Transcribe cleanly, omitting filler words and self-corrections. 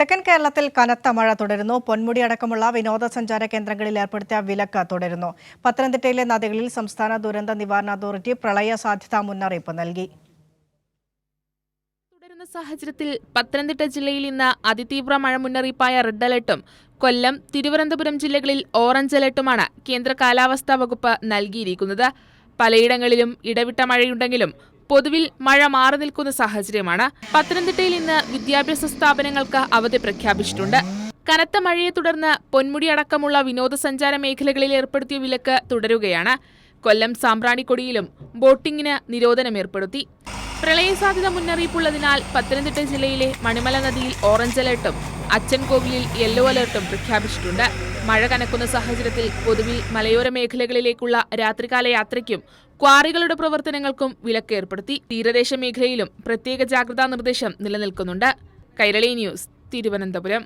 തെക്കൻ കേരളത്തിൽ കനത്ത മഴ തുടരുന്നു. പൊന്മുടി അടക്കമുള്ള വിനോദസഞ്ചാര കേന്ദ്രങ്ങളിൽ ഏർപ്പെടുത്തിയ വിലക്ക് തുടരുന്നു. പത്തനംതിട്ടയിലെ നദികളിൽ സംസ്ഥാന ദുരന്ത നിവാരണ അതോറിറ്റി പ്രളയ സാധ്യതാ മുന്നറിയിപ്പ് നൽകി. തുടരുന്ന സാഹചര്യത്തിൽ പത്തനംതിട്ട ജില്ലയിൽ ഇന്ന് അതിതീവ്ര മഴ മുന്നറിയിപ്പായ റെഡ് അലർട്ടും കൊല്ലം, തിരുവനന്തപുരം ജില്ലകളിൽ ഓറഞ്ച് അലർട്ടുമാണ് കേന്ദ്ര കാലാവസ്ഥാ വകുപ്പ് നൽകിയിരിക്കുന്നത്. പലയിടങ്ങളിലും ഇടവിട്ട മഴയുണ്ടെങ്കിലും പൊതുവിൽ മഴ മാറി നിൽക്കുന്ന സാഹചര്യമാണ്. പത്തനംതിട്ടയിൽ ഇന്ന് വിദ്യാഭ്യാസ സ്ഥാപനങ്ങൾക്ക് അവധി പ്രഖ്യാപിച്ചിട്ടുണ്ട്. കനത്ത മഴയെ തുടർന്ന് പൊന്മുടി അടക്കമുള്ള വിനോദസഞ്ചാര മേഖലകളിൽ ഏർപ്പെടുത്തിയ വിലക്ക് തുടരുകയാണ്. കൊല്ലം സാമ്പ്രാണിക്കൊടിയിലും ബോട്ടിംഗിന് നിരോധനം ഏർപ്പെടുത്തി. പ്രളയസാധ്യത മുന്നറിയിപ്പുള്ളതിനാൽ പത്തനംതിട്ട ജില്ലയിലെ മണിമല നദിയിൽ ഓറഞ്ച് അലർട്ടും അച്ചൻകോവിലിൽ യെല്ലോ അലർട്ടും പ്രഖ്യാപിച്ചിട്ടുണ്ട്. മഴ കനക്കുന്ന സാഹചര്യത്തിൽ പൊതുവിൽ മലയോര മേഖലകളിലേക്കുള്ള രാത്രികാല യാത്രയ്ക്കും ക്വാറികളുടെ പ്രവർത്തനങ്ങൾക്കും വിലക്ക് ഏർപ്പെടുത്തി. തീരദേശ മേഖലയിലും പ്രത്യേക ജാഗ്രതാ നിർദ്ദേശം നിലനിൽക്കുന്നുണ്ട്. കൈരളി ന്യൂസ്, തിരുവനന്തപുരം.